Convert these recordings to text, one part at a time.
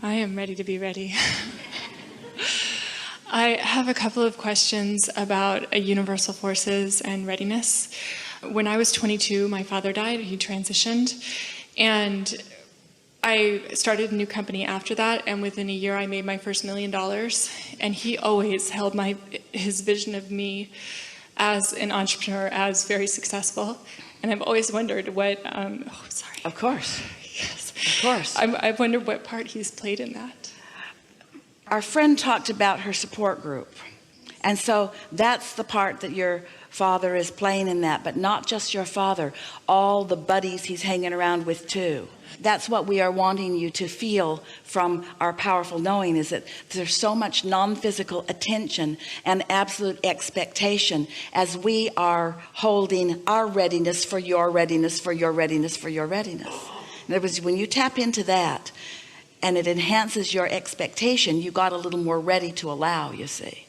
I am ready to be ready. I have a couple of questions about universal forces and readiness. When I was 22, my father died. He transitioned. And I started a new company after that, and within a year I made my first $1 million. And he always held his vision of me as an entrepreneur as very successful. And I've always wondered what, sorry. Of course. Yes. Of course. I've wondered what part he's played in that. Our friend talked about her support group. And so that's the part that your father is playing in that, but not just your father, all the buddies he's hanging around with too. That's what we are wanting you to feel from our powerful knowing, is that there's so much non-physical attention and absolute expectation as we are holding our readiness for your readiness, for your readiness, for your readiness. In other words, when you tap into that and it enhances your expectation, you got a little more ready to allow, you see.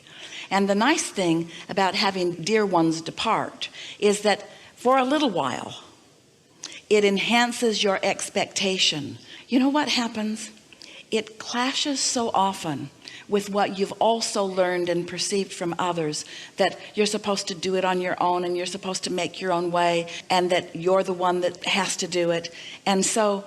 And the nice thing about having dear ones depart is that for a little while, it enhances your expectation. You know what happens? It clashes so often with what you've also learned and perceived from others, that you're supposed to do it on your own and you're supposed to make your own way and that you're the one that has to do it. And so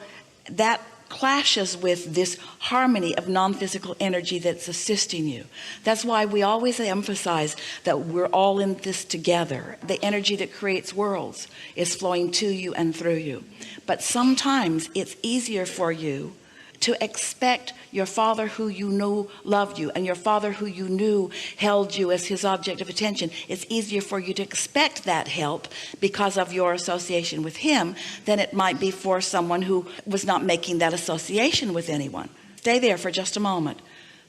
that clashes with this harmony of non-physical energy that's assisting you. That's why we always emphasize that we're all in this together. The energy that creates worlds is flowing to you and through you. But sometimes it's easier for you to expect your father who you knew loved you, and your father who you knew held you as his object of attention. It's easier for you to expect that help because of your association with him than it might be for someone who was not making that association with anyone. Stay there for just a moment,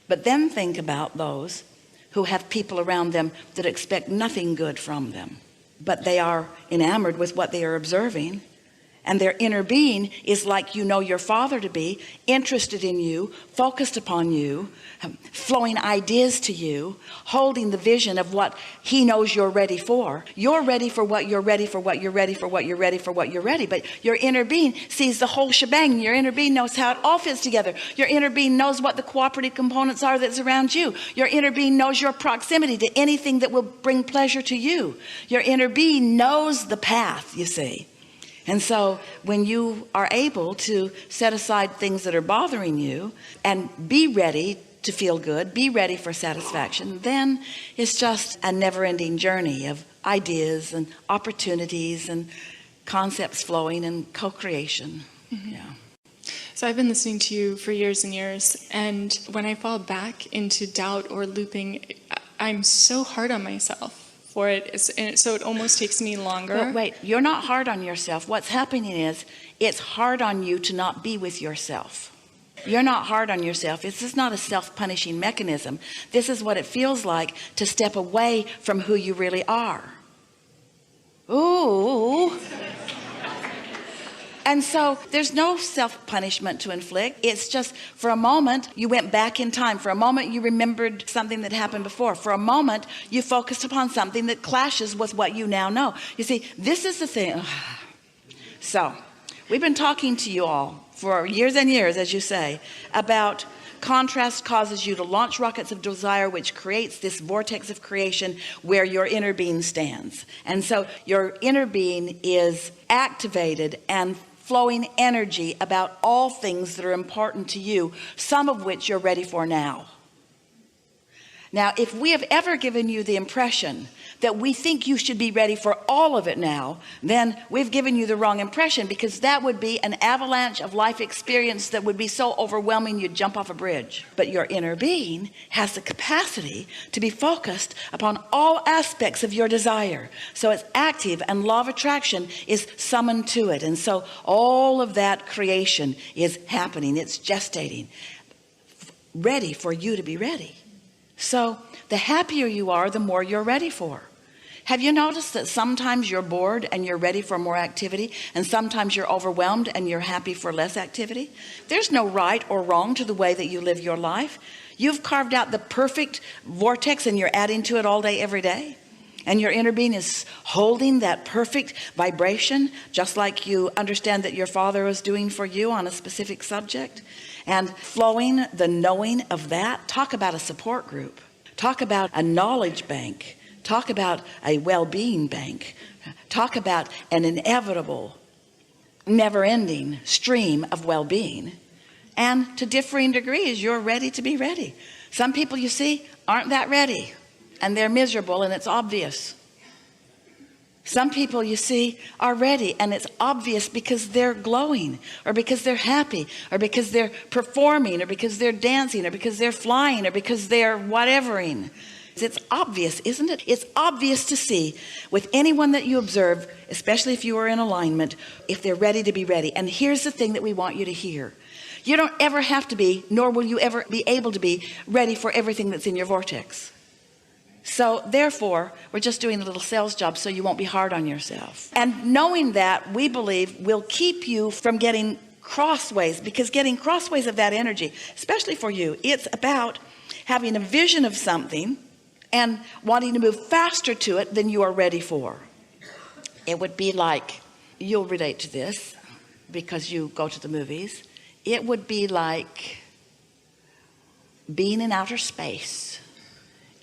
but then think about those who have people around them that expect nothing good from them, but they are enamored with what they are observing. And their inner being is like you know your father to be, interested in you, focused upon you, flowing ideas to you, holding the vision of what he knows you're ready for. You're ready for what you're ready for, what you're ready for, what you're ready for, what you're ready. But your inner being sees the whole shebang. Your inner being knows how it all fits together. Your inner being knows what the cooperative components are that's around you. Your inner being knows your proximity to anything that will bring pleasure to you. Your inner being knows the path, you see. And so when you are able to set aside things that are bothering you and be ready to feel good, be ready for satisfaction, then it's just a never-ending journey of ideas and opportunities and concepts flowing and co-creation. Mm-hmm. Yeah. So I've been listening to you for years and years, and when I fall back into doubt or looping, I'm so hard on myself for it, so it almost takes me longer. But wait, you're not hard on yourself. What's happening is it's hard on you to not be with yourself. You're not hard on yourself. This is not a self-punishing mechanism. This is what it feels like to step away from who you really are. Ooh. And so there's no self-punishment to inflict. It's just for a moment you went back in time. For a moment you remembered something that happened before. For a moment you focused upon something that clashes with what you now know. You see, this is the thing. So we've been talking to you all for years and years, as you say, about contrast causes you to launch rockets of desire, which creates this vortex of creation where your inner being stands. And so your inner being is activated and flowing energy about all things that are important to you, some of which you're ready for now. Now, if we have ever given you the impression that we think you should be ready for all of it now, then we've given you the wrong impression, because that would be an avalanche of life experience that would be so overwhelming you'd jump off a bridge. But your inner being has the capacity to be focused upon all aspects of your desire. So it's active, and law of attraction is summoned to it. And so all of that creation is happening. It's gestating, ready for you to be ready. So the happier you are, the more you're ready for. Have you noticed that sometimes you're bored and you're ready for more activity, and sometimes you're overwhelmed and you're happy for less activity? There's no right or wrong to the way that you live your life. You've carved out the perfect vortex and you're adding to it all day, every day. And your inner being is holding that perfect vibration, just like you understand that your father was doing for you on a specific subject. And flowing, the knowing of that, talk about a support group, talk about a knowledge bank, talk about a well-being bank, talk about an inevitable, never-ending stream of well-being. And to differing degrees, you're ready to be ready. Some people, you see, aren't that ready, and they're miserable, and it's obvious. Some people, you see, are ready, and it's obvious because they're glowing, or because they're happy, or because they're performing, or because they're dancing, or because they're flying, or because they're whatevering. It's obvious, isn't it? It's obvious to see with anyone that you observe, especially if you are in alignment, if they're ready to be ready. And here's the thing that we want you to hear. You don't ever have to be, nor will you ever be able to be, ready for everything that's in your vortex. So therefore, we're just doing a little sales job so you won't be hard on yourself. And knowing that, we believe, will keep you from getting crossways, because getting crossways of that energy, especially for you, it's about having a vision of something and wanting to move faster to it than you are ready for. It would be like, you'll relate to this because you go to the movies. It would be like being in outer space,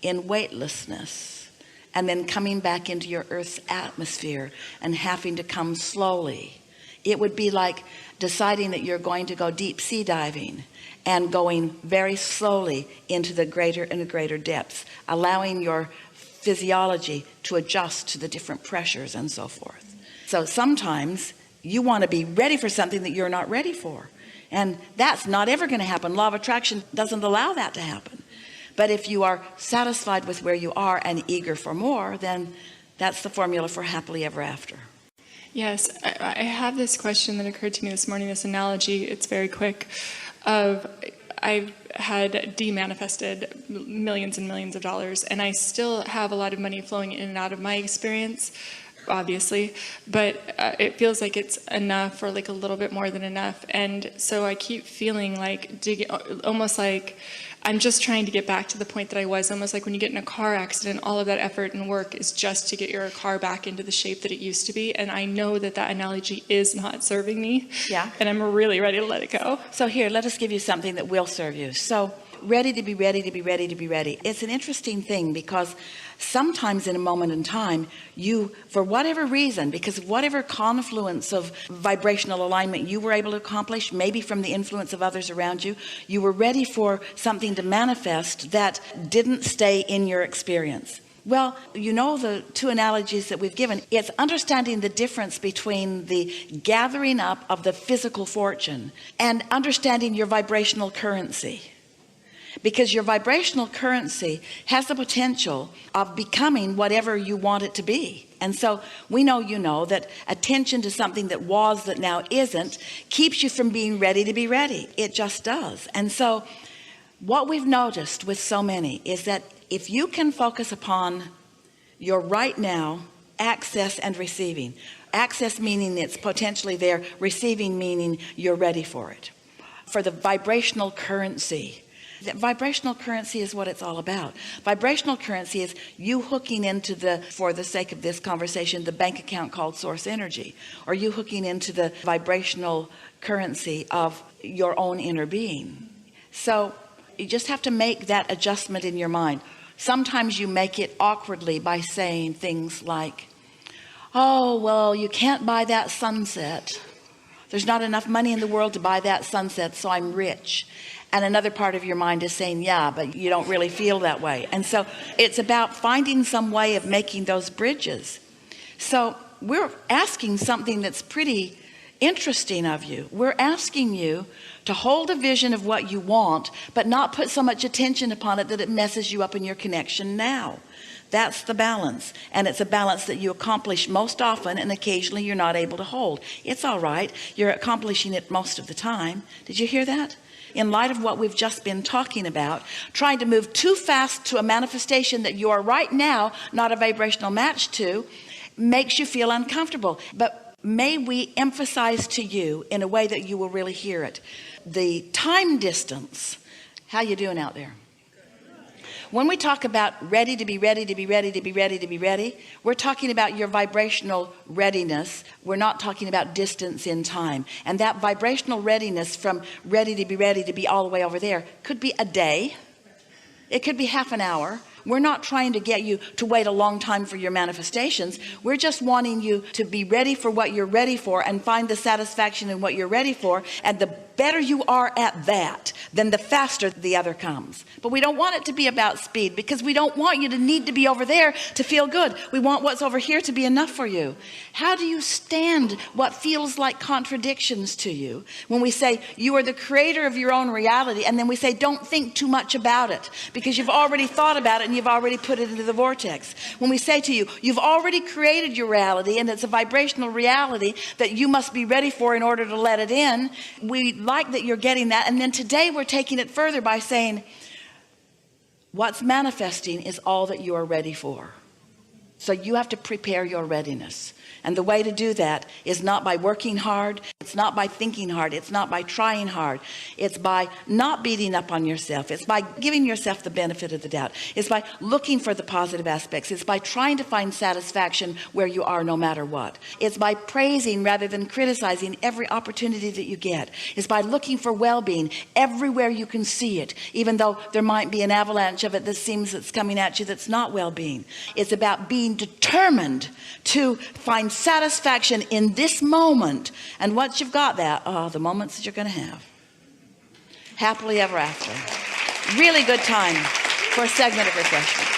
in weightlessness, and then coming back into your Earth's atmosphere and having to come slowly. It would be like deciding that you're going to go deep sea diving and going very slowly into the greater and greater depths, allowing your physiology to adjust to the different pressures and so forth. So sometimes you want to be ready for something that you're not ready for, and that's not ever going to happen. Law of attraction doesn't allow that to happen. But if you are satisfied with where you are and eager for more, then that's the formula for happily ever after. Yes, I have this question that occurred to me this morning, this analogy, it's very quick, of I've had de-manifested millions and millions of dollars, and I still have a lot of money flowing in and out of my experience, obviously, but it feels like it's enough, or like a little bit more than enough. And so I keep feeling like almost like I'm just trying to get back to the point that I was, almost like when you get in a car accident, all of that effort and work is just to get your car back into the shape that it used to be. And I know that that analogy is not serving me. Yeah. And I'm really ready to let it go. So here, let us give you something that will serve you. So ready to be ready to be ready to be ready. It's an interesting thing, because sometimes in a moment in time, you, for whatever reason, because of whatever confluence of vibrational alignment you were able to accomplish, maybe from the influence of others around you, you were ready for something to manifest that didn't stay in your experience. Well, you know, the two analogies that we've given, it's understanding the difference between the gathering up of the physical fortune and understanding your vibrational currency. Because your vibrational currency has the potential of becoming whatever you want it to be. And so we know, you know, that attention to something that was, that now isn't, keeps you from being ready to be ready. It just does. And so what we've noticed with so many is that if you can focus upon your right now, access and receiving. Access meaning it's potentially there, receiving meaning you're ready for it. For the vibrational currency. The vibrational currency is what it's all about. Vibrational currency is you hooking into the, for the sake of this conversation, the bank account called source energy, or you hooking into the vibrational currency of your own inner being. So you just have to make that adjustment in your mind. Sometimes you make it awkwardly by saying things like, oh, well, you can't buy that sunset. There's not enough money in the world to buy that sunset, so I'm rich. And another part of your mind is saying, yeah, but you don't really feel that way. And so it's about finding some way of making those bridges. So we're asking something that's pretty interesting of you. We're asking you to hold a vision of what you want, but not put so much attention upon it that it messes you up in your connection now. That's the balance. And it's a balance that you accomplish most often, and occasionally you're not able to hold. It's all right. You're accomplishing it most of the time. Did you hear that? In light of what we've just been talking about, trying to move too fast to a manifestation that you are right now not a vibrational match to makes you feel uncomfortable. But may we emphasize to you in a way that you will really hear it, the time distance. How you doing out there? When we talk about ready to be ready, to be ready, to be ready, to be ready, we're talking about your vibrational readiness. We're not talking about distance in time. And that vibrational readiness from ready to be all the way over there could be a day. It could be half an hour. We're not trying to get you to wait a long time for your manifestations. We're just wanting you to be ready for what you're ready for and find the satisfaction in what you're ready for. And the better you are at that, then the faster the other comes. But we don't want it to be about speed, because we don't want you to need to be over there to feel good. We want what's over here to be enough for you. How do you stand what feels like contradictions to you when we say you are the creator of your own reality, and then we say don't think too much about it because you've already thought about it and you've already put it into the vortex? When we say to you, you've already created your reality and it's a vibrational reality that you must be ready for in order to let it in, we like that you're getting that. And then today we're taking it further by saying what's manifesting is all that you are ready for. So you have to prepare your readiness. And the way to do that is not by working hard. It's not by thinking hard. It's not by trying hard. It's by not beating up on yourself. It's by giving yourself the benefit of the doubt. It's by looking for the positive aspects. It's by trying to find satisfaction where you are no matter what. It's by praising rather than criticizing every opportunity that you get. It's by looking for well-being everywhere you can see it, even though there might be an avalanche of it that seems that's coming at you that's not well-being. It's about being determined to find satisfaction in this moment. And once you've got that, the moments that you're going to have happily ever after. Really good time for a segment of refreshment.